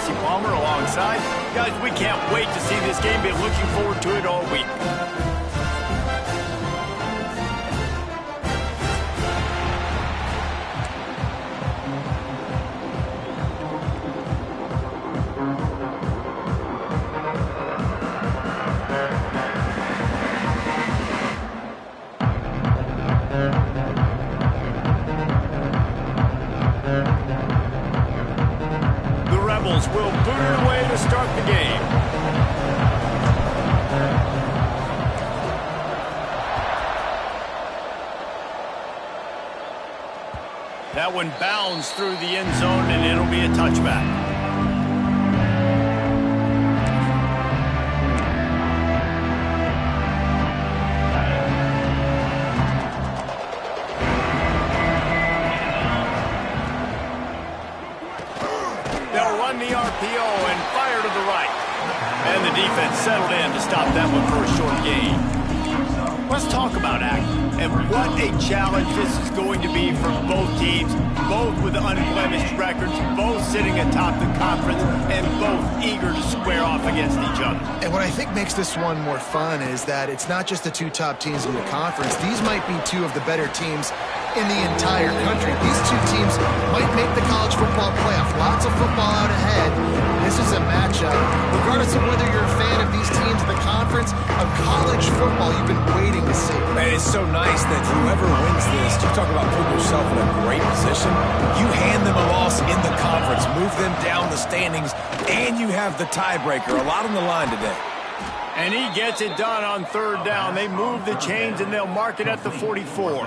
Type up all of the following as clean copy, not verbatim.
Jesse Palmer alongside. Guys, we can't wait to see this game. Been looking forward to it all week. Will boot it away to start the game. That one bounds through the end zone, and it'll be a touchback. The RPO and fire to the right. And the defense settled in to stop that one for a short gain. Let's talk about Akron and what a challenge this is going to be for both teams, both with unblemished records, both sitting atop the conference, and both eager to square off against each other. And what I think makes this one more fun is that it's not just the two top teams in the conference. These might be two of the better teams in the entire country. These two teams might make the college football playoff. Lots of football out ahead. This is a matchup. Regardless of whether you're a fan of these teams in the conference, of college football you've been waiting to see. Man, it's so nice that whoever wins this, you talk about putting yourself in a great position, you hand them a loss in the conference, move them down the standings, and you have the tiebreaker. A lot on the line today. And he gets it done on third down. They move the chains, and they'll mark it at the 44.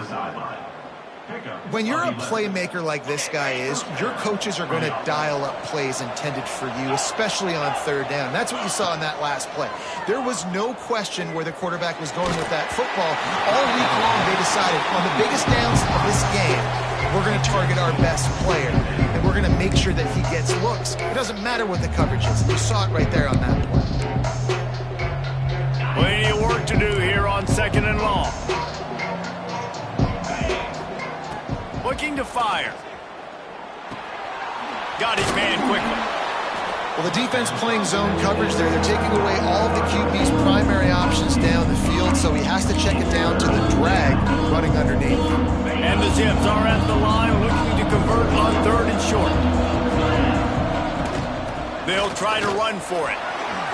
When you're a playmaker like this guy is, your coaches are going to dial up plays intended for you, especially on third down. That's what you saw in that last play. There was no question where the quarterback was going with that football. All week long, they decided on the biggest downs of this game, we're going to target our best player, and we're going to make sure that he gets looks. It doesn't matter what the coverage is. You saw it right there on that play. Plenty of work to do here on second and long. Looking to fire. Got his man quickly. Well, the defense playing zone coverage there. They're taking away all of the QB's primary options down the field, so he has to check it down to the drag running underneath. And the Zips are at the line looking to convert on third and short. They'll try to run for it.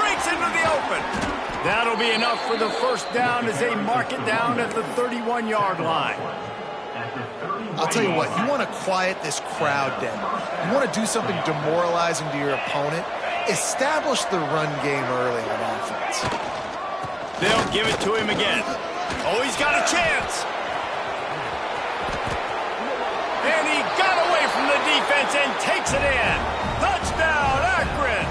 Breaks into the open. That'll be enough for the first down as they mark it down at the 31-yard line. I'll tell you what, you want to quiet this crowd down. You want to do something demoralizing to your opponent. Establish the run game early on offense. They'll give it to him again. Oh, he's got a chance. And he got away from the defense and takes it in. Touchdown, Akron.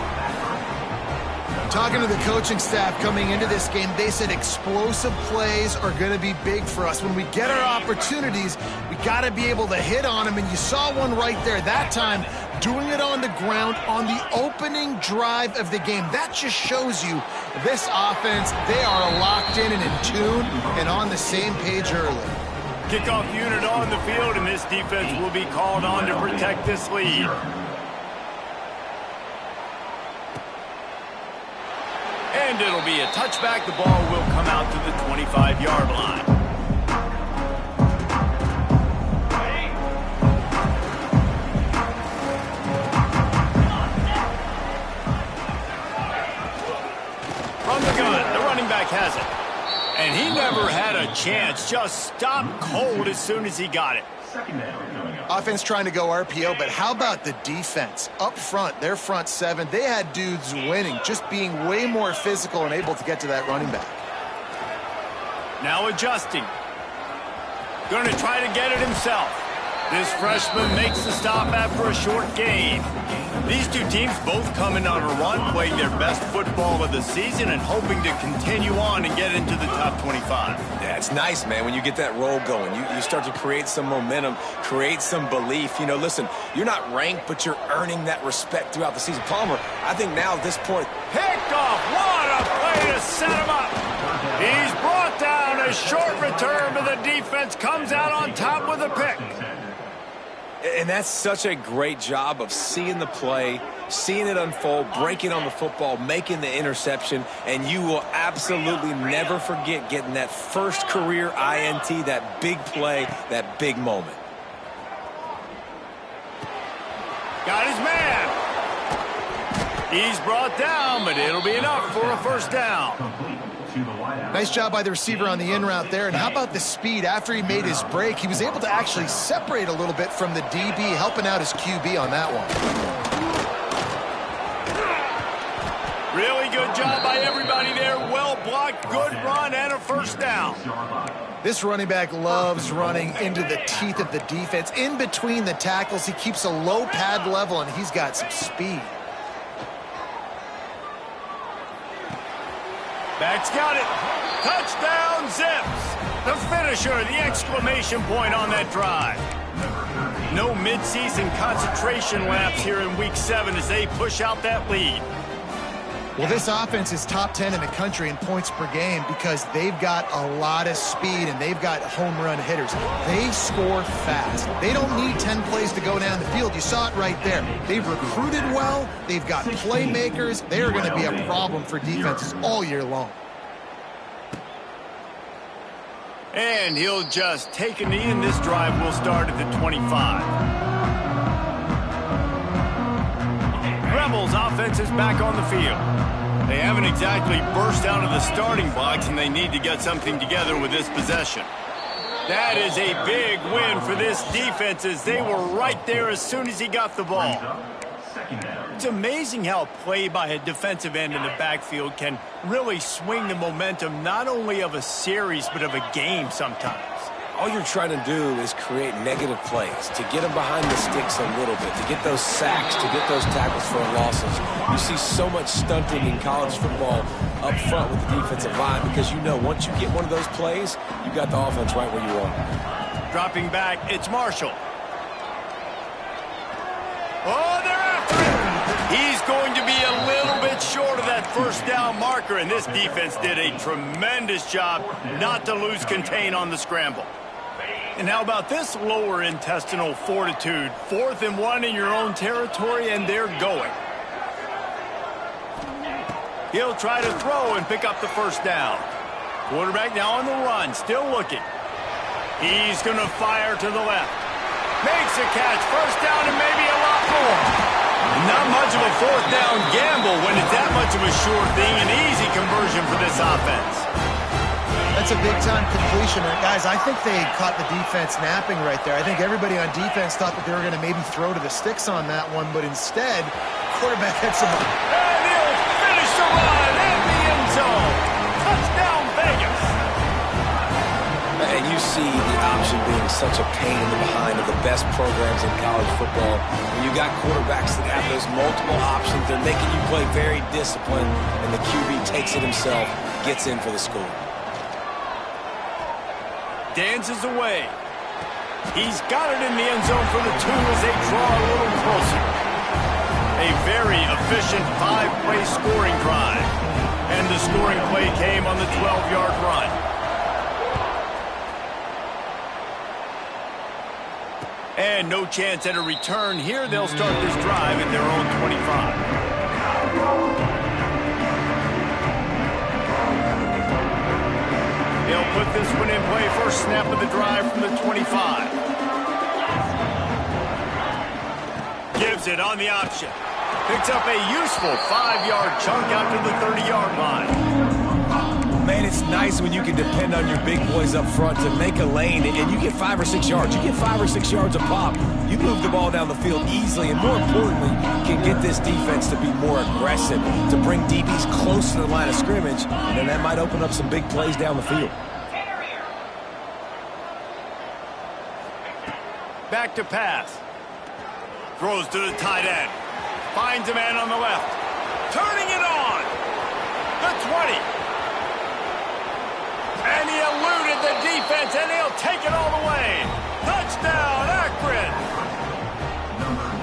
Talking to the coaching staff coming into this game, they said explosive plays are going to be big for us. When we get our opportunities, we got to be able to hit on them, and you saw one right there that time, doing it on the ground on the opening drive of the game. That just shows you this offense, they are locked in and in tune and on the same page early. Kickoff unit on the field, and this defense will be called on to protect this lead. And it'll be a touchback. The ball will come out to the 25-yard line. From the gun, the running back has it. And he never had a chance. Just stopped cold as soon as he got it. Offense trying to go RPO, but how about the defense? Up front, their front seven, they had dudes winning, just being way more physical and able to get to that running back. Now adjusting. Going to try to get it himself. This freshman makes the stop after a short gain. These two teams both coming on a run, playing their best football of the season and hoping to continue on and get into the top 25. Yeah, it's nice, man, when you get that roll going. You start to create some momentum, create some belief. You know, listen, you're not ranked, but you're earning that respect throughout the season. Palmer, I think now at this point... Picked off! What a play to set him up! He's brought down. A short return, but the defense comes out on top with a pick. And that's such a great job of seeing the play, seeing it unfold, breaking on the football, making the interception, and you will absolutely never forget getting that first career INT, that big play, that big moment. Got his man. He's brought down, but it'll be enough for a first down. Nice job by the receiver on the in route there. And how about the speed? After he made his break, he was able to actually separate a little bit from the DB, helping out his QB on that one. Really good job by everybody there. Well blocked, good run, and a first down. This running back loves running into the teeth of the defense. In between the tackles, he keeps a low pad level, and he's got some speed. Back's got it. Touchdown, Zips. The finisher, the exclamation point on that drive. No midseason concentration laps here in Week 7 as they push out that lead. Well, this offense is top 10 in the country in points per game because they've got a lot of speed and they've got home run hitters. They score fast. They don't need 10 plays to go down the field. You saw it right there. They've recruited well. They've got playmakers. They are going to be a problem for defenses all year long. And he'll just take a knee, and this drive will start at the 25. Rebels offense is back on the field. They haven't exactly burst out of the starting blocks, and they need to get something together with this possession. That is a big win for this defense as they were right there as soon as he got the ball. It's amazing how a play by a defensive end in the backfield can really swing the momentum not only of a series but of a game sometimes. All you're trying to do is create negative plays, to get them behind the sticks a little bit, to get those sacks, to get those tackles for losses. You see so much stunting in college football up front with the defensive line because you know once you get one of those plays, you got the offense right where you want it. Dropping back, it's Marshall. Oh, they're after him. He's going to be a little bit short of that first down marker, and this defense did a tremendous job not to lose contain on the scramble. And how about this lower intestinal fortitude? 4th and 1 in your own territory, and they're going. He'll try to throw and pick up the first down. Quarterback now on the run, still looking. He's going to fire to the left. Makes a catch, first down, and maybe a lot more. Not much of a 4th down gamble when it's that much of a sure thing, an easy conversion for this offense. That's a big-time completion. Guys, I think they caught the defense napping right there. I think everybody on defense thought that they were going to maybe throw to the sticks on that one, but instead, quarterback had some... And he'll finish the run in the end zone. Touchdown, Vegas. And you see the option being such a pain in the behind of the best programs in college football. When you got quarterbacks that have those multiple options, they're making you play very disciplined, and the QB takes it himself, gets in for the score. Dances away. He's got it in the end zone for the 2 as they draw a little closer. A very efficient 5-play scoring drive. And the scoring play came on the 12-yard run. And no chance at a return here. They'll start this drive at their own 25. They'll put this one in play. First snap of the drive from the 25. Gives it on the option. Picks up a useful 5-yard chunk out to the 30-yard line. Man, it's nice when you can depend on your big boys up front to make a lane, and you get 5 or 6 yards. You get 5 or 6 yards a pop. You move the ball down the field easily, and more importantly, can get this defense to be more aggressive, to bring DBs close to the line of scrimmage, and that might open up some big plays down the field. Back to pass. Throws to the tight end. Finds a man on the left. Turning it on. The 20. And he eluded the defense, and he'll take it all the way. Touchdown, Akron.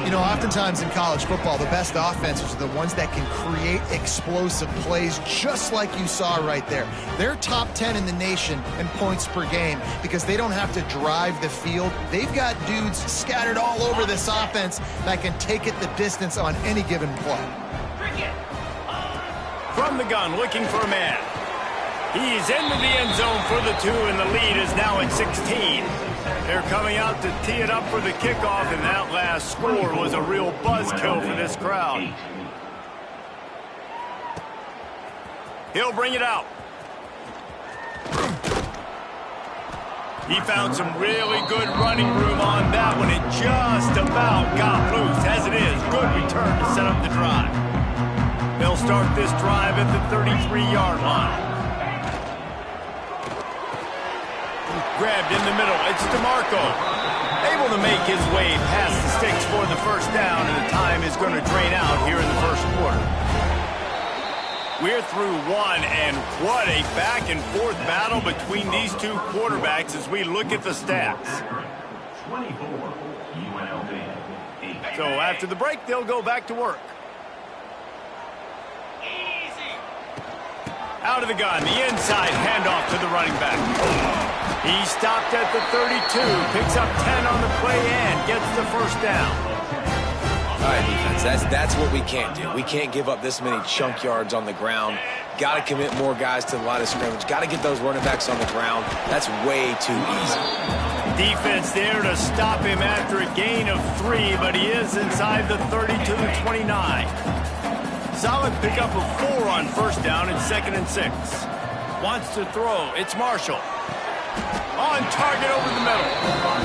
You know, oftentimes in college football, the best offenses are the ones that can create explosive plays, just like you saw right there. They're top 10 in the nation in points per game because they don't have to drive the field. They've got dudes scattered all over this offense that can take it the distance on any given play. From the gun, looking for a man. He's into the end zone for the 2, and the lead is now at 16. They're coming out to tee it up for the kickoff, and that last score was a real buzzkill for this crowd. He'll bring it out. He found some really good running room on that one. It just about got loose. As it is, good return to set up the drive. They'll start this drive at the 33-yard line. Grabbed in the middle. It's DeMarco. Able to make his way past the sticks for the first down, and the time is going to drain out here in the first quarter. We're through one, and what a back-and-forth battle between these two quarterbacks as we look at the stats. 24, UNLV. So after the break, they'll go back to work. Out of the gun, the inside handoff to the running back. He stopped at the 32, picks up 10 on the play and gets the first down. All right, defense, that's what we can't do. We can't give up this many chunk yards on the ground. Got to commit more guys to the line of scrimmage. Got to get those running backs on the ground. That's way too easy. Defense there to stop him after a gain of 3, but he is inside the 30 to the 29. Solid pickup of 4 on first down and 2nd and 6. Wants to throw. It's Marshall. On target over the middle.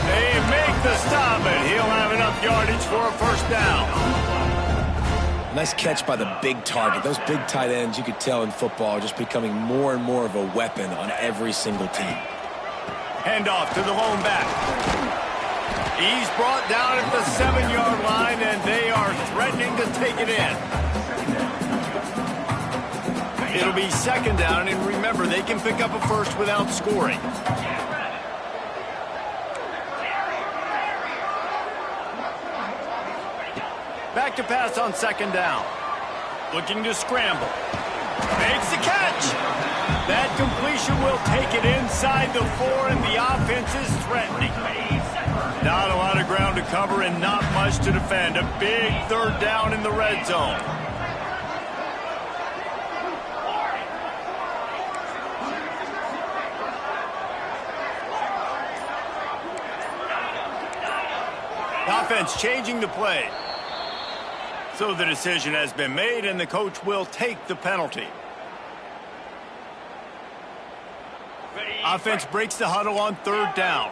They make the stop, and he'll have enough yardage for a first down. Nice catch by the big target. Those big tight ends, you could tell in football, are just becoming more and more of a weapon on every single team. Handoff to the lone back. He's brought down at the 7-yard line, and they are threatening to take it in. It'll be 2nd down, and remember, they can pick up a first without scoring. Back to pass on 2nd down. Looking to scramble. Makes the catch. That completion will take it inside the 4, and the offense is threatening. Not a lot of ground to cover and not much to defend. A big 3rd down in the red zone. Offense changing the play. So the decision has been made, and the coach will take the penalty. Offense breaks the huddle on 3rd down.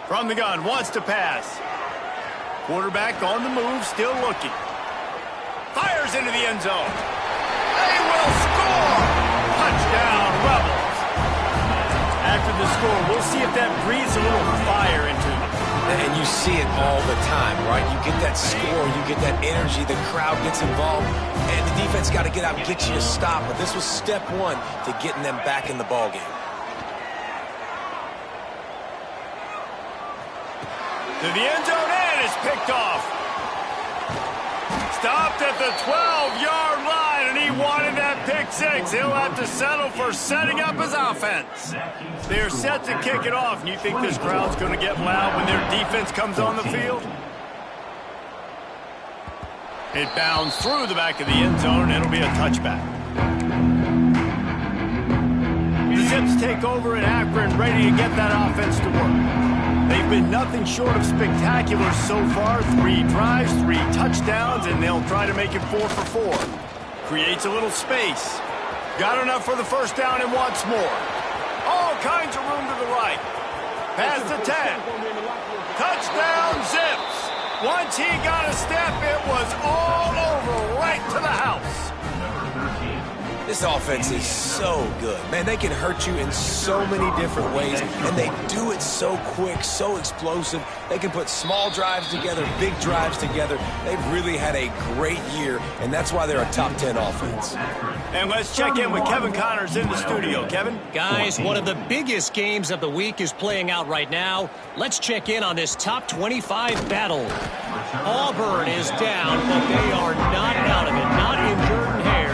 From the gun, wants to pass. Quarterback on the move, still looking. Fires into the end zone. They will score! Touchdown, Rebels. After the score, we'll see if that breathes a little fire into them. And you see it all the time, right? You get that score, you get that energy, the crowd gets involved, and the defense got to get out and get you a stop. But this was step 1 to getting them back in the ballgame. To the end zone, and it's picked off. Stopped at the 12-yard line, and he wanted that pick 6. He'll have to settle for setting up his offense. They're set to kick it off, and you think this crowd's going to get loud when their defense comes on the field? It bounds through the back of the end zone, and it'll be a touchback. The Zips take over in Akron, ready to get that offense to work. They've been nothing short of spectacular so far. 3 drives, 3 touchdowns, and they'll try to make it 4 for 4. Creates a little space. Got enough for the first down and wants more. All kinds of room to the right. Past the 10. Touchdown, Zips. Once he got a step, it was all over right to the house. This offense is so good. Man, they can hurt you in so many different ways, and they do it so quick, so explosive. They can put small drives together, big drives together. They've really had a great year, and that's why they're a top 10 offense. And let's check in with Kevin Connors in the studio. Kevin? Guys, one of the biggest games of the week is playing out right now. Let's check in on this top 25 battle. Auburn is down, but they are not out of it, not in dirt and hair.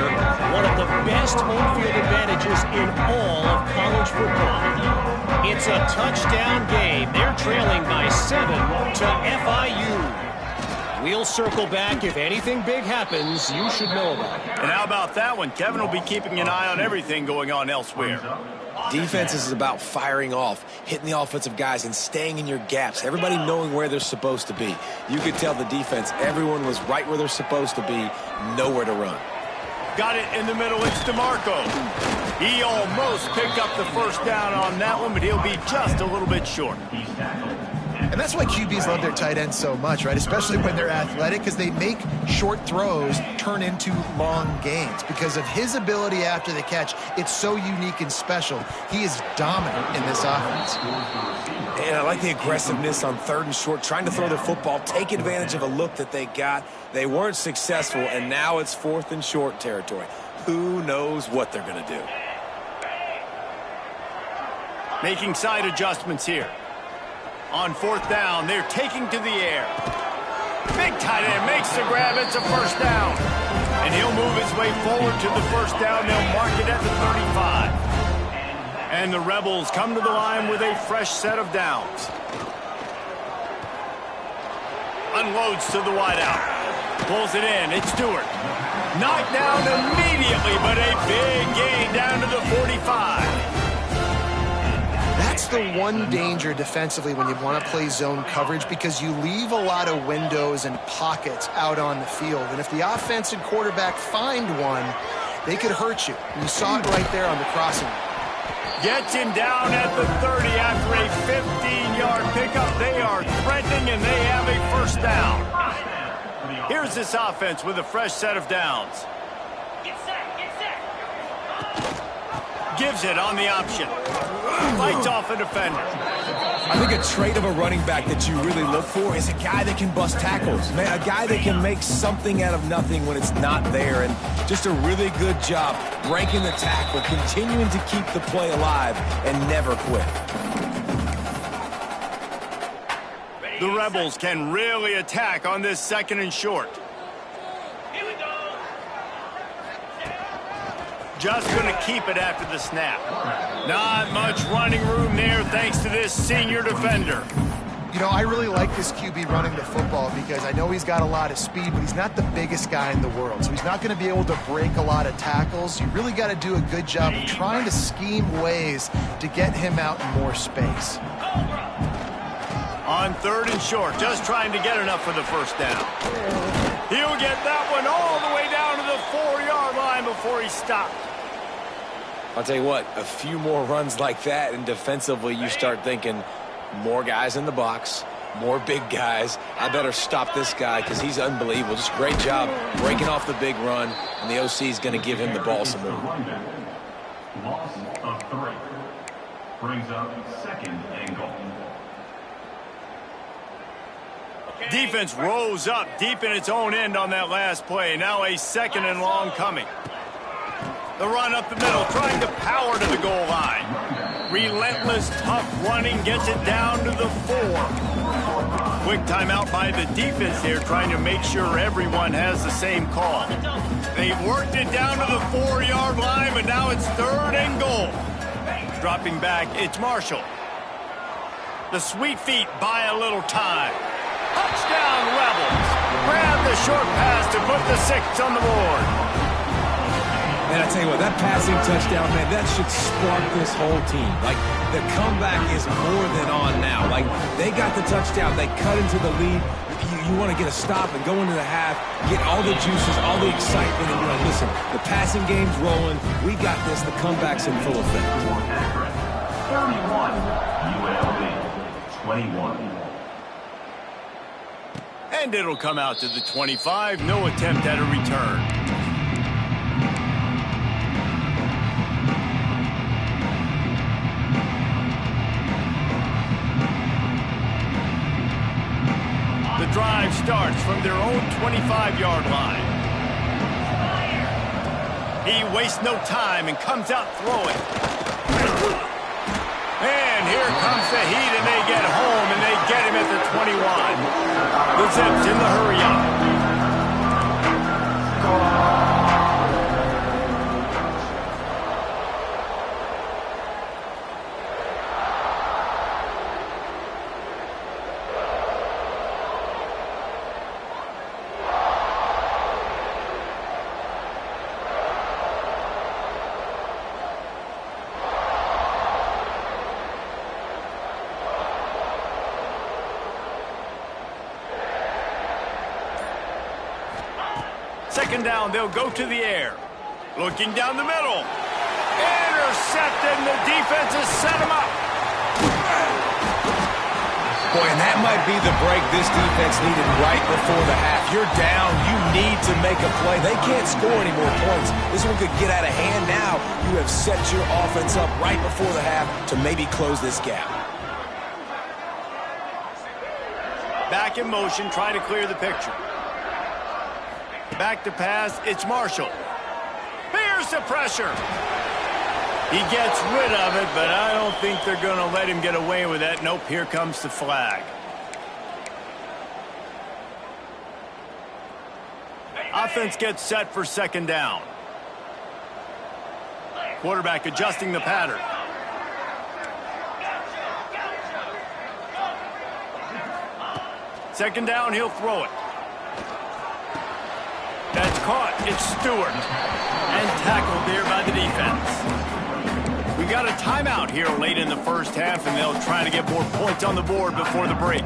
One of the best home field advantages in all of college football. It's a touchdown game. They're trailing by 7 to FIU. We'll circle back. If anything big happens, you should know about it. And how about that one? Kevin will be keeping an eye on everything going on elsewhere. Defense is about firing off, hitting the offensive guys, and staying in your gaps. Everybody knowing where they're supposed to be. You could tell the defense, everyone was right where they're supposed to be, nowhere to run. Got it in the middle. It's DeMarco. He almost picked up the first down on that one, but he'll be just a little bit short. And that's why QBs love their tight ends so much, right? Especially when they're athletic, because they make short throws turn into long gains. Because of his ability after the catch, it's so unique and special. He is dominant in this offense. And I like the aggressiveness on 3rd and short, trying to throw the football, take advantage of a look that they got. They weren't successful, and now it's 4th and short territory. Who knows what they're going to do? Making side adjustments here. On 4th down, they're taking to the air. Big tight end makes the grab. It's a first down. And he'll move his way forward to the first down. They'll mark it at the 35. And the Rebels come to the line with a fresh set of downs. Unloads to the wideout. Pulls it in. It's Stewart. Knocked down immediately, but a big gain down to the 45. That's the one danger defensively when you want to play zone coverage, because you leave a lot of windows and pockets out on the field. And if the offensive quarterback find one, they could hurt you. You saw it right there on the crossing. Gets him down at the 30 after a 15-yard pickup. They are threatening, and they have a first down. Here's this offense with a fresh set of downs. Gives it on the option. Fights off a defender. I think a trait of a running back that you really look for is a guy that can bust tackles. Man, a guy that can make something out of nothing when it's not there. And just a really good job breaking the tackle, continuing to keep the play alive, and never quit. The Rebels can really attack on this 2nd and short. Just going to keep it after the snap. Not much running room there thanks to this senior defender. You know, I really like this QB running the football because I know he's got a lot of speed, but he's not the biggest guy in the world. So he's not going to be able to break a lot of tackles. You really got to do a good job of trying to scheme ways to get him out in more space. On 3rd and short, just trying to get enough for the first down. He'll get that one all the way down to the 4-yard line before he stopped. I'll tell you what, a few more runs like that, and defensively you start thinking more guys in the box, more big guys. I better stop this guy because he's unbelievable. Just great job breaking off the big run, and the OC is going to give him the ball some more. Loss of 3. Brings up 2nd and goal. Defense rose up deep in its own end on that last play. Now a 2nd and long coming. The run up the middle, trying to power to the goal line. Relentless, tough running, gets it down to the 4. Quick timeout by the defense there, trying to make sure everyone has the same call. They worked it down to the 4-yard line, but now it's 3rd and goal. Dropping back, it's Marshall. The sweet feet buy a little time. Touchdown, Rebels. Grab the short pass to put the 6 on the board. And I tell you what, that passing touchdown, man, that should spark this whole team. Like, the comeback is more than on now. Like, they got the touchdown. They cut into the lead. You want to get a stop and go into the half, get all the juices, all the excitement, and be like, listen, the passing game's rolling. We got this. The comeback's in full effect. 31, UNLV, 21. And it'll come out to the 25. No attempt at a return. yards from their own 25-yard line. He wastes no time and comes out throwing. And here comes the heat, and they get home, and they get him at the 21. The Zips in the hurry-up. Second down, they'll go to the air. Looking down the middle. Intercepted, and the defense has set him up. Boy, and that might be the break this defense needed right before the half. You're down. You need to make a play. They can't score any more points. This one could get out of hand now. You have set your offense up right before the half to maybe close this gap. Back in motion, trying to clear the picture. Back to pass, it's Marshall. Here's the pressure. He gets rid of it, but I don't think they're going to let him get away with that. Nope, here comes the flag. Offense gets set for second down. Quarterback adjusting the pattern. Second down, he'll throw it. That's caught. It's Stewart. And tackled there by the defense. We got a timeout here late in the first half, and they'll try to get more points on the board before the break.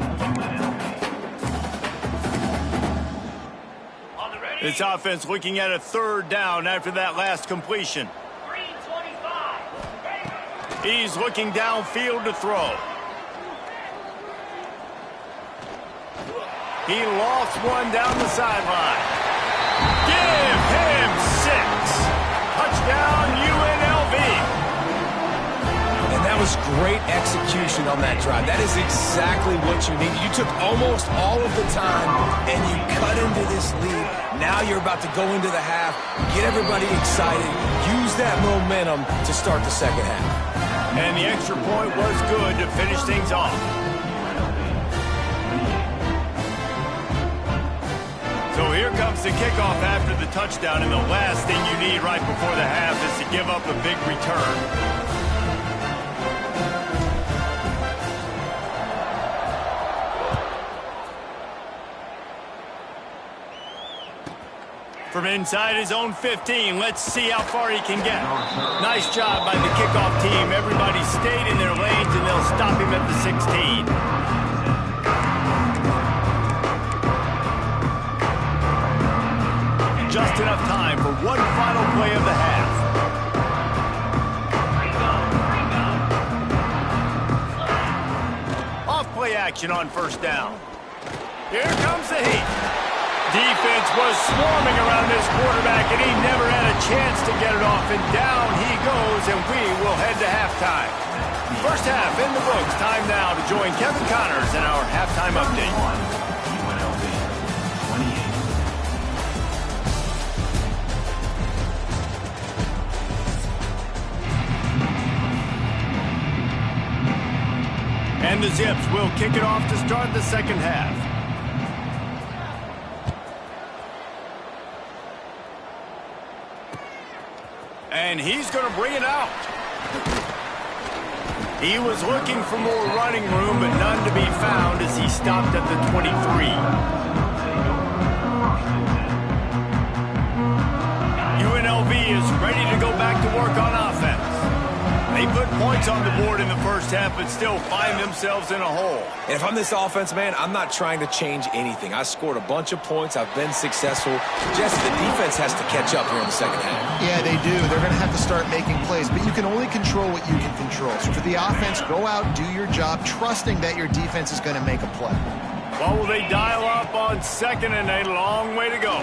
This offense looking at a third down after that last completion. He's looking downfield to throw. He lost one down the sideline. Give him 6. Touchdown, UNLV. And that was great execution on that drive. That is exactly what you need. You took almost all of the time, and you cut into this lead. Now you're about to go into the half, get everybody excited, use that momentum to start the second half. And the extra point was good to finish things off. So here comes the kickoff after the touchdown, and the last thing you need right before the half is to give up a big return. From inside his own 15, let's see how far he can get. Nice job by the kickoff team. Everybody stayed in their lanes, and they'll stop him at the 16. Just enough time for one final play of the half. Off play action on first down. Here comes the heat. Defense was swarming around this quarterback, and he never had a chance to get it off, and down he goes, and we will head to halftime. First half in the books. Time now to join Kevin Connors in our halftime update. UNLV 28. And the Zips will kick it off to start the second half. And he's going to bring it out. He was looking for more running room, but none to be found as he stopped at the 23. UNLV is ready to go back to work on offense. They put points on the board in the first half, but still find themselves in a hole. And if I'm this offense, man, I'm not trying to change anything. I scored a bunch of points. I've been successful. Jesse, the defense has to catch up here in the second half. Yeah, they do. They're going to have to start making plays, but you can only control what you can control. So for the offense, go out, do your job, trusting that your defense is going to make a play. Well, will they dial up on second, and a long way to go.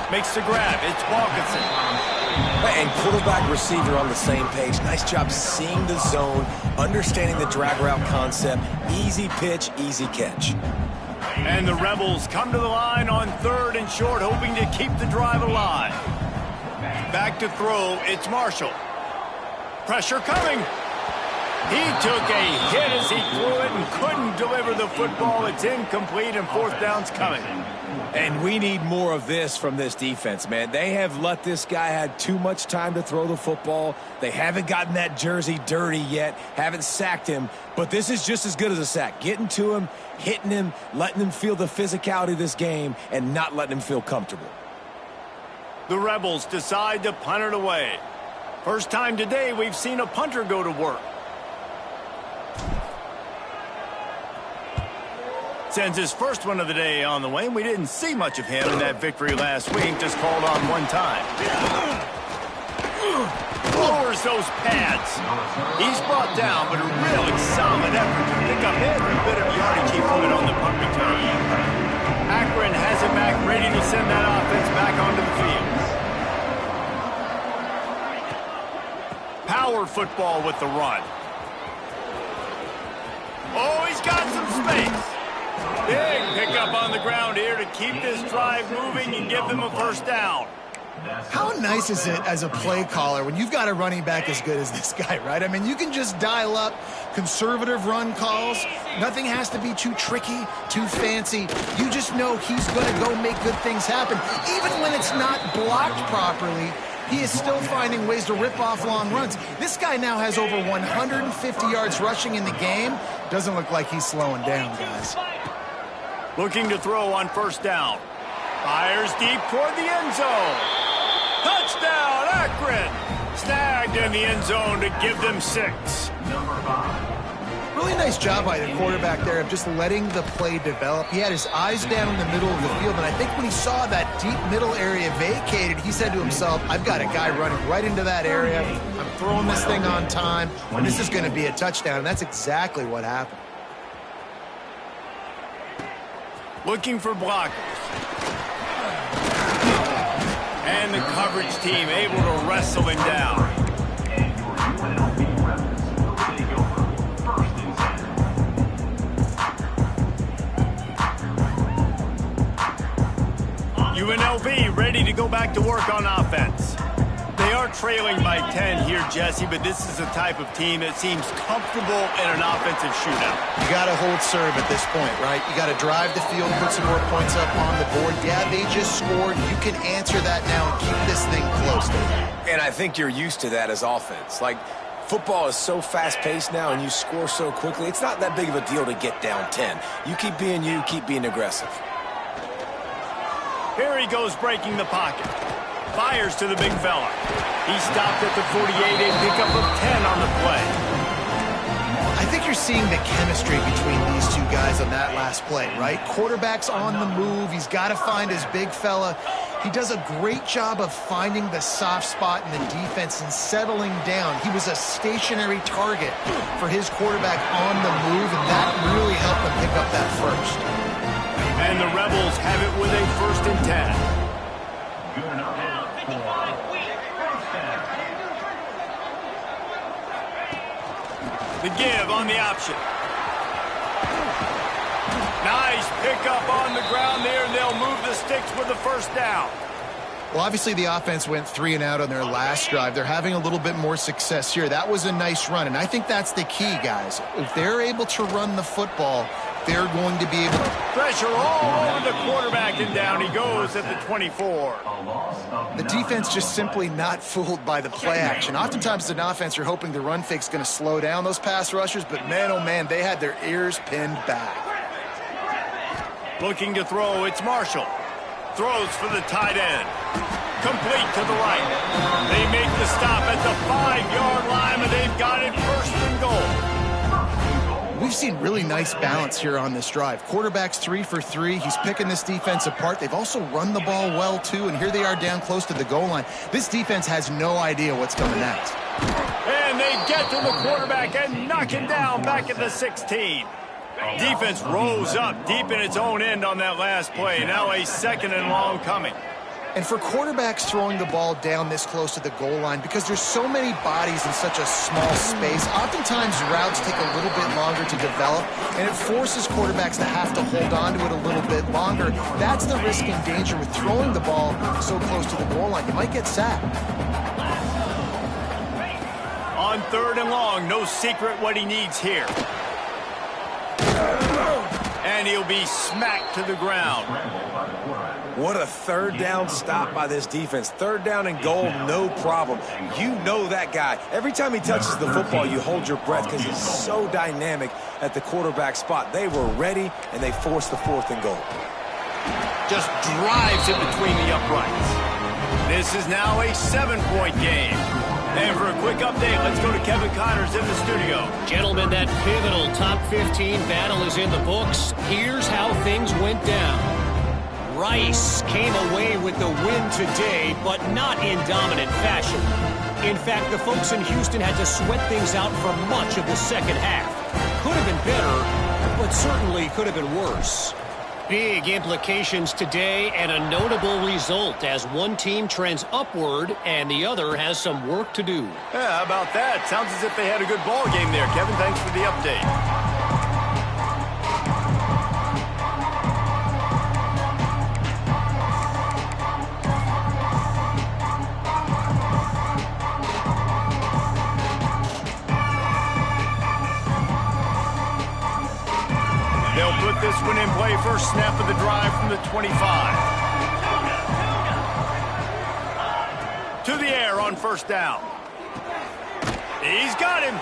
Makes the grab. It's Wilkinson. And quarterback receiver on the same page. Nice job seeing the zone, understanding the drag route concept. Easy pitch, easy catch. And the Rebels come to the line on 3rd and short, hoping to keep the drive alive. Back to throw, it's Marshall. Pressure coming. He took a hit as he threw it and couldn't deliver the football. It's incomplete, and 4th down's coming. And we need more of this from this defense, man. They have let this guy have too much time to throw the football. They haven't gotten that jersey dirty yet, haven't sacked him. But this is just as good as a sack. Getting to him, hitting him, letting him feel the physicality of this game, and not letting him feel comfortable. The Rebels decide to punt it away. First time today we've seen a punter go to work. Sends his first one of the day on the way. We didn't see much of him in that victory last week, just called on one time. Lowers those pads. He's brought down, but a really solid effort to pick up every bit of yardage he put on the punt return. Akron has it back, ready to send that offense back onto the field. Power football with the run. Oh, he's got some space. Big pickup on the ground here to keep this drive moving and give them a 1st down. How nice is it as a play caller when you've got a running back as good as this guy, right? I mean, you can just dial up conservative run calls. Nothing has to be too tricky, too fancy. You just know he's going to go make good things happen. Even when it's not blocked properly, he is still finding ways to rip off long runs. This guy now has over 150 yards rushing in the game. Doesn't look like he's slowing down, guys. Looking to throw on 1st down. Fires deep toward the end zone. Touchdown, Akron! Snagged in the end zone to give them 6. Really nice job by the quarterback there of just letting the play develop. He had his eyes down in the middle of the field, and I think when he saw that deep middle area vacated, he said to himself, I've got a guy running right into that area. I'm throwing this thing on time, and this is going to be a touchdown, and that's exactly what happened. Looking for blockers. And the coverage team able to wrestle him down. UNLV ready to go back to work on offense. They are trailing by 10 here, Jesse, but this is the type of team that seems comfortable in an offensive shootout. You got to hold serve at this point, right? You got to drive the field, put some more points up on the board. Yeah, they just scored. You can answer that now and keep this thing close. And I think you're used to that as offense. Like, football is so fast-paced now and you score so quickly, it's not that big of a deal to get down 10. You keep being you, keep being aggressive. Here he goes breaking the pocket. Fires to the big fella. He stopped at the 48, a pickup of 10 on the play. I think you're seeing the chemistry between these two guys on that last play, right? Quarterback's on the move. He's got to find his big fella. He does a great job of finding the soft spot in the defense and settling down. He was a stationary target for his quarterback on the move, and that really helped him pick up that first. And the Rebels have it with a 1st and 10. Good enough for 1st down. The give on the option. Nice pickup on the ground there, and they'll move the sticks with the 1st down. Well, obviously the offense went 3 and out on their last drive. They're having a little bit more success here. That was a nice run, and I think that's the key, guys. If they're able to run the football, they're going to be able to... Pressure all over the quarterback, and down he goes at the 24. The defense just simply not fooled by the play action. Oftentimes as an offense, you're hoping the run fake's going to slow down those pass rushers, but man, oh man, they had their ears pinned back. Looking to throw, it's Marshall. Throws for the tight end. Complete to the right. They make the stop at the 5-yard line, and they've got it 1st and goal. We've seen really nice balance here on this drive. Quarterback's 3 for 3. He's picking this defense apart. They've also run the ball well, too, and here they are down close to the goal line. This defense has no idea what's coming next. And they get to the quarterback and knock him down back at the 16. Defense rose up deep in its own end on that last play. Now a 2nd and long coming. And for quarterbacks throwing the ball down this close to the goal line, because there's so many bodies in such a small space, oftentimes routes take a little bit longer to develop, and it forces quarterbacks to have to hold on to it a little bit longer. That's the risk and danger with throwing the ball so close to the goal line. You might get sacked. On 3rd and long, no secret what he needs here. And he'll be smacked to the ground. What a 3rd down stop by this defense. 3rd down and goal, no problem. You know that guy. Every time he touches the football, you hold your breath because he's so dynamic at the quarterback spot. They were ready, and they forced the 4th and goal. Just drives it between the uprights. This is now a 7-point game. And for a quick update, let's go to Kevin Connors in the studio. Gentlemen, that pivotal top 15 battle is in the books. Here's how things went down. Rice came away with the win today, but not in dominant fashion. In fact, the folks in Houston had to sweat things out for much of the second half. Could have been better, but certainly could have been worse. Big implications today and a notable result as one team trends upward and the other has some work to do. Yeah, how about that? Sounds as if they had a good ball game there. Kevin, thanks for the update. They'll put this one in play. First snap of the drive from the 25. To the air on 1st down. He's got him.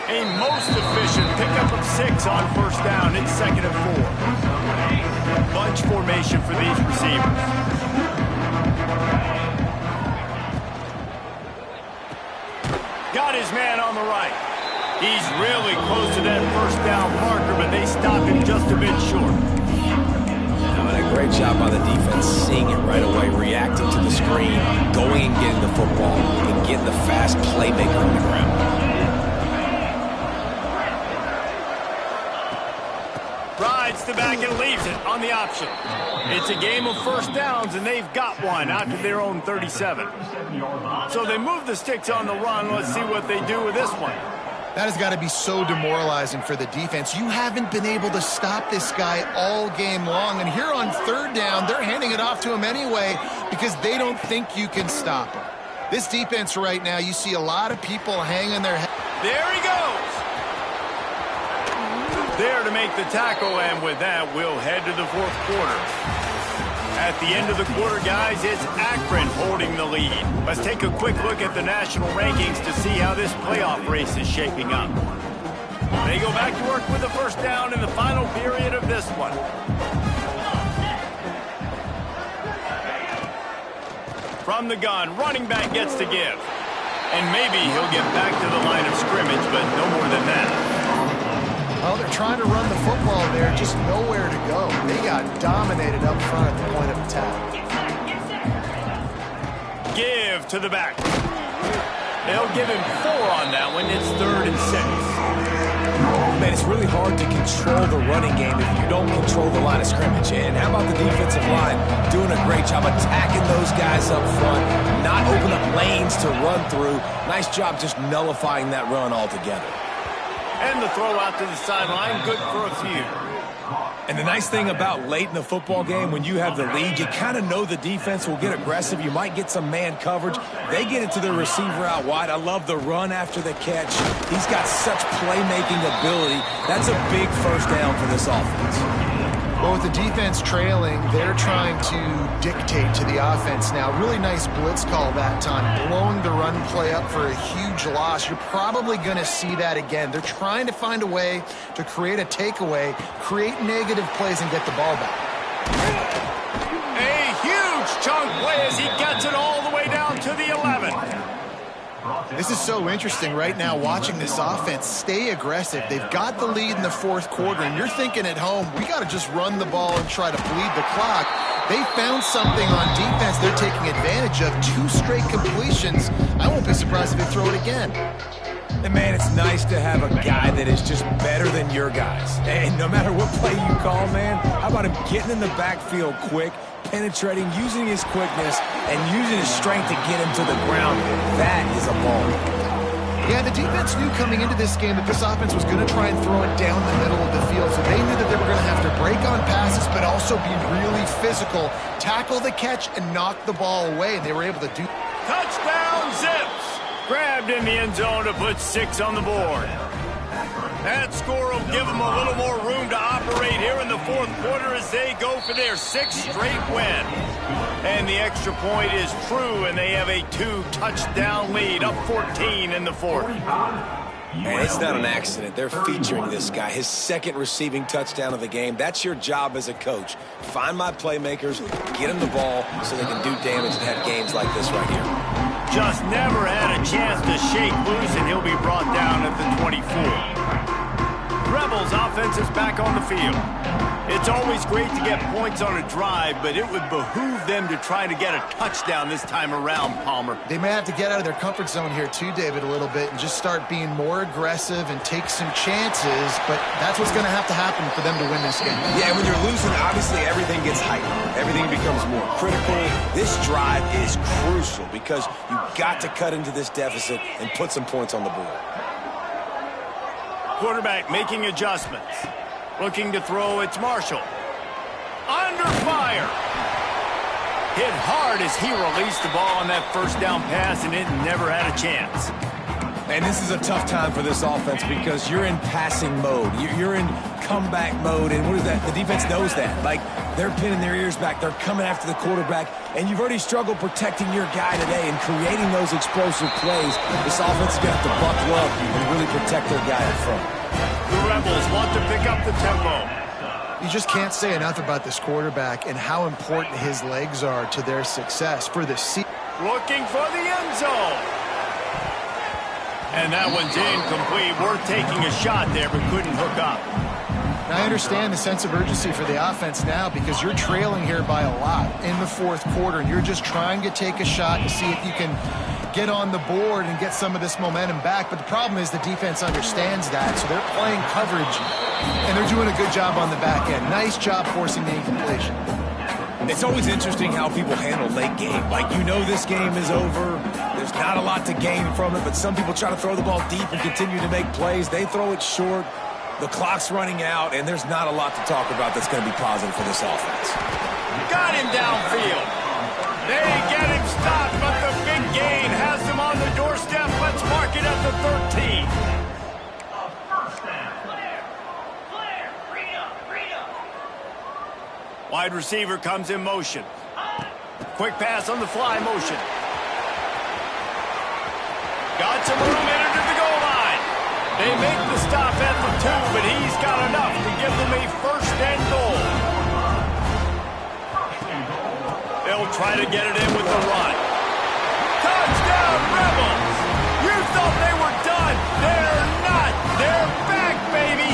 A most efficient pickup of 6 on 1st down. It's 2nd and 4. Bunch formation for these receivers. Got his man on the right. He's really close to that 1st down marker, but they stop him just a bit short. And a great job by the defense, seeing it right away, reacting to the screen, going and getting the football, and getting the fast playmaker on the ground. Rides the back and leaves it on the option. It's a game of 1st downs, and they've got one out to their own 37. So they move the sticks on the run. Let's see what they do with this one. That has got to be so demoralizing for the defense. You haven't been able to stop this guy all game long. And here on 3rd down, they're handing it off to him anyway because they don't think you can stop him. This defense right now, you see a lot of people hanging their head. There he goes. There to make the tackle, and with that, we'll head to the 4th quarter. At the end of the quarter, guys, it's Akron holding the lead. Let's take a quick look at the national rankings to see how this playoff race is shaping up. They go back to work with the 1st down in the final period of this one. From the gun, running back gets to give. And maybe he'll get back to the line of scrimmage, but no more than that. Well, they're trying to run the football there, just nowhere to go. They got dominated up front at the point of attack. Give to the back. They'll give him 4 on that one. It's 3rd and 6. Man, it's really hard to control the running game if you don't control the line of scrimmage. And how about the defensive line doing a great job attacking those guys up front, not open up lanes to run through. Nice job just nullifying that run altogether. And the throw out to the sideline, good for a few. And the nice thing about late in the football game, when you have the lead, you kind of know the defense will get aggressive. You might get some man coverage. They get it to their receiver out wide. I love the run after the catch. He's got such playmaking ability. That's a big 1st down for this offense. Well, with the defense trailing, they're trying to dictate to the offense now. Really nice blitz call that time, blowing the run play up for a huge loss. You're probably going to see that again. They're trying to find a way to create a takeaway, create negative plays, and get the ball back. A huge chunk play as he gets it all the way down to the 11. This is so interesting right now watching this offense stay aggressive. They've got the lead in the 4th quarter, and you're thinking at home, we got to just run the ball and try to bleed the clock. They found something on defense they're taking advantage of. 2 straight completions. I won't be surprised if they throw it again. And man, it's nice to have a guy that is just better than your guys. And no matter what play you call, man, how about him getting in the backfield quick, penetrating, using his quickness, and using his strength to get him to the ground. That is a ball. Yeah, the defense knew coming into this game that this offense was going to try and throw it down the middle of the field. So they knew that they were going to have to break on passes, but also be really physical, tackle the catch, and knock the ball away. And they were able to do. Touchdown, Zips! Grabbed in the end zone to put 6 on the board. That score will give them a little more room to operate here in the fourth quarter as they go for their 6th straight win. And the extra point is true, and they have a 2-touchdown lead, up 14 in the fourth. And it's not an accident. They're featuring this guy, his 2nd receiving touchdown of the game. That's your job as a coach. Find my playmakers, get them the ball so they can do damage and have games like this right here. Just never had a chance to shake loose, and he'll be brought down at the 24. Rebels offense is back on the field. It's always great to get points on a drive, but it would behoove them to try to get a touchdown this time around, Palmer. They may have to get out of their comfort zone here too, David, a little bit and just start being more aggressive and take some chances, but that's what's going to happen for them to win this game. Yeah, when you're losing, obviously everything gets heightened. Everything becomes more critical. This drive is crucial because you've got to cut into this deficit and put some points on the board. Quarterback making adjustments. Looking to throw, it's Marshall. Under fire. Hit hard as he released the ball on that first down pass, and it never had a chance. And this is a tough time for this offense because you're in passing mode. You're in comeback mode, and what is that? The defense knows that. Like, they're pinning their ears back. They're coming after the quarterback, and you've already struggled protecting your guy today and creating those explosive plays. This offense is going to have to buckle up and really protect their guy up front. The Rebels want to pick up the tempo. You just can't say enough about this quarterback and how important his legs are to their success for the season. Looking for the end zone. And that one's incomplete. Worth taking a shot there, but couldn't hook up. Now, I understand the sense of urgency for the offense now because you're trailing here by a lot in the fourth quarter, and you're just trying to take a shot to see if you can get on the board and get some of this momentum back. But the problem is the defense understands that, so they're playing coverage, and they're doing a good job on the back end. Nice job forcing the incompletion. It's always interesting how people handle late game. Like, you know this game is over. There's not a lot to gain from it, but some people try to throw the ball deep and continue to make plays. They throw it short. The clock's running out, and there's not a lot to talk about that's going to be positive for this offense. Got him downfield. They get him stopped, but the big gain has him on the doorstep. Let's mark it at the 13. Wide receiver comes in motion. Quick pass on the fly motion. Got some room into the goal line. They make the stop at the 2, but he's got enough to give them a first and goal. They'll try to get it in with the run. Touchdown, Rebels! You thought they were done. They're not. They're back, baby.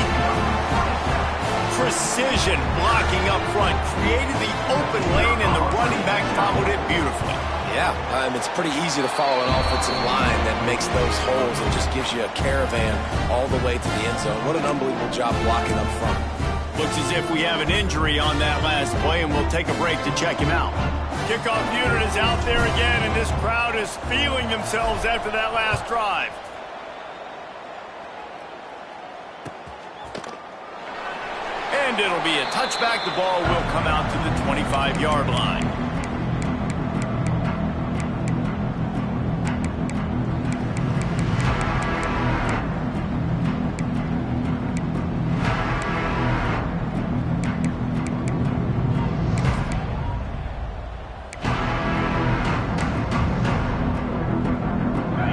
Precision blocking up front created the open lane, and the running back followed it beautifully. Yeah, it's pretty easy to follow an offensive line that makes those holes and just gives you a caravan all the way to the end zone. What an unbelievable job blocking up front. Looks as if we have an injury on that last play, and we'll take a break to check him out. Kickoff unit is out there again, and this crowd is feeling themselves after that last drive. And it'll be a touchback. The ball will come out to the 25-yard line.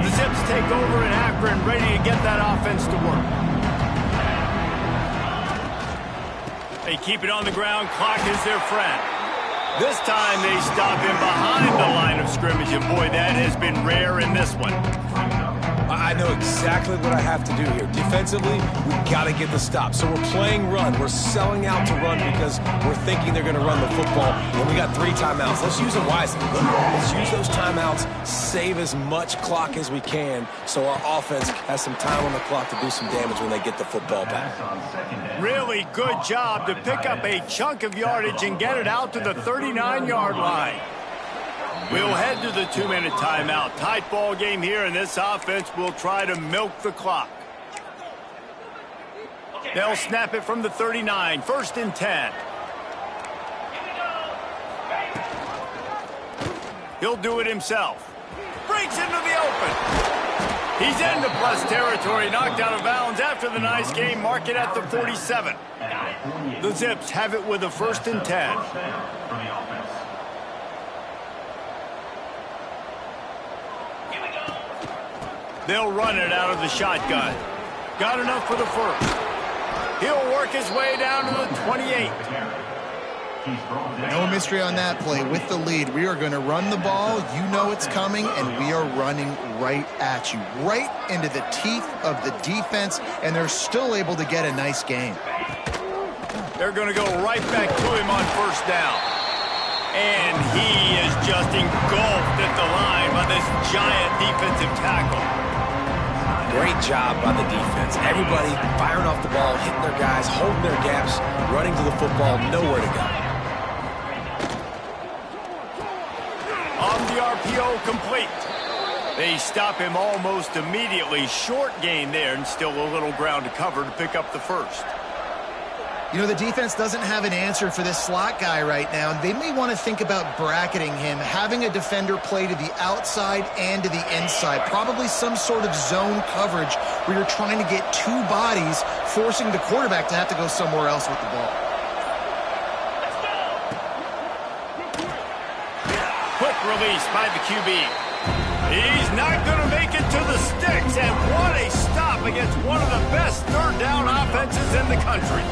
The Zips take over in Akron, ready to get that offense to work. They keep it on the ground. Clock is their friend. This time they stop him behind the line of scrimmage, and boy, that has been rare in this one. I I know exactly what I have to do here. Defensively, we've got to get the stop. So we're playing run. We're selling out to run because we're thinking they're going to run the football. And we got 3 timeouts. Let's use them wisely. Let's use those timeouts, save as much clock as we can so our offense has some time on the clock to do some damage when they get the football back. Really good job to pick up a chunk of yardage and get it out to the 39-yard line. We'll head to the 2-minute timeout. Tight ball game here, and this offense will try to milk the clock. They'll snap it from the 39, 1st and 10. He'll do it himself. Breaks into the open. He's into plus territory, knocked out of bounds after the nice game. Mark it at the 47. The Zips have it with a 1st and 10. They'll run it out of the shotgun. Got enough for the 1st. He'll work his way down to the 28. No mystery on that play. With the lead, we are going to run the ball. You know it's coming, and we are running right at you, right into the teeth of the defense, and they're still able to get a nice game. They're going to go right back to him on 1st down. And he is just engulfed at the line by this giant defensive tackle. Great job by the defense. Everybody firing off the ball, hitting their guys, holding their gaps, running to the football, nowhere to go. On the RPO, complete. They stop him almost immediately. Short gain there, and still a little ground to cover to pick up the 1st. You know, the defense doesn't have an answer for this slot guy right now. They may want to think about bracketing him, having a defender play to the outside and to the inside. Probably some sort of zone coverage where you're trying to get 2 bodies, forcing the quarterback to have to go somewhere else with the ball. Quick release by the QB. He's not going to make it to the sticks, and what a stop against one of the best 3rd down offenses in the country.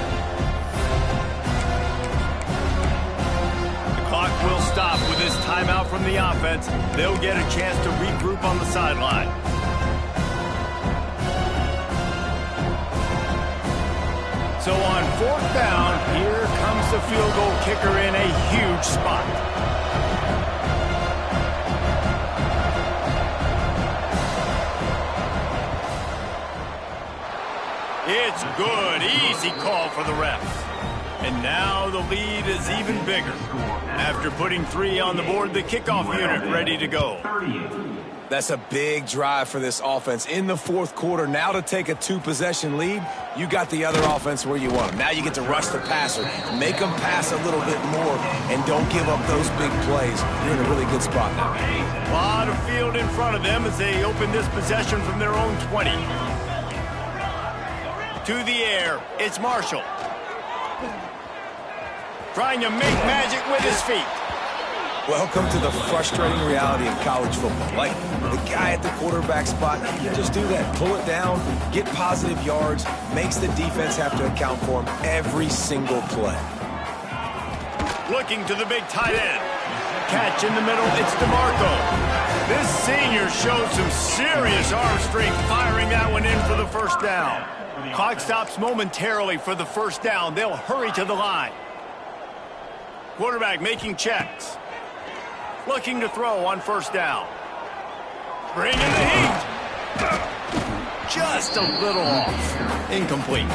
Clock will stop with this timeout from the offense. They'll get a chance to regroup on the sideline. So on 4th down, here comes the field goal kicker in a huge spot. It's good. Easy call for the refs. And now the lead is even bigger. After putting 3 on the board, the kickoff unit ready to go. That's a big drive for this offense in the 4th quarter. Now to take a 2-possession lead, you got the other offense where you want them. Now you get to rush the passer, make them pass a little bit more, and don't give up those big plays. You're in a really good spot now. A lot of field in front of them as they open this possession from their own 20. To the air, it's Marshall. Trying to make magic with his feet. Welcome to the frustrating reality of college football. Like the guy at the quarterback spot, you just do that. Pull it down, get positive yards, makes the defense have to account for him every single play. Looking to the big tight end. Catch in the middle, it's DeMarco. This senior showed some serious arm strength firing that one in for the 1st down. Clock stops momentarily for the 1st down. They'll hurry to the line. Quarterback making checks. Looking to throw on 1st down. Bringing the heat. Just a little off. Incomplete.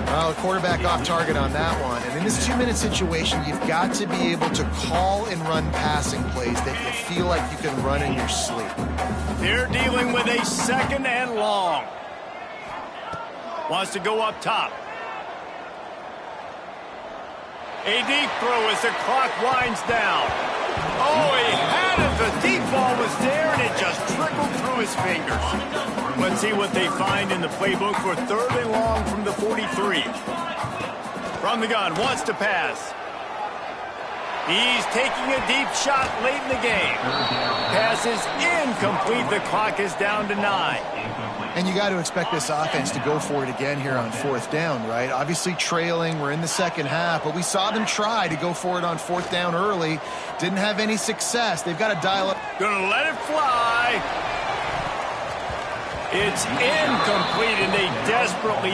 Well, the quarterback off target on that one. And in this 2-minute situation, you've got to be able to call and run passing plays that you feel like you can run in your sleep. They're dealing with a 2nd and long. Wants to go up top. A deep throw as the clock winds down. Oh, he had it. The deep ball was there, and it just trickled through his fingers. Let's see what they find in the playbook for 3rd and long from the 43. From the gun, wants to pass. He's taking a deep shot late in the game. Pass is incomplete. The clock is down to 9. And you got to expect this offense to go for it again here on 4th down, right? Obviously trailing, we're in the 2nd half, but we saw them try to go for it on 4th down early. Didn't have any success. They've got to dial up. Gonna let it fly. It's incomplete, and they desperately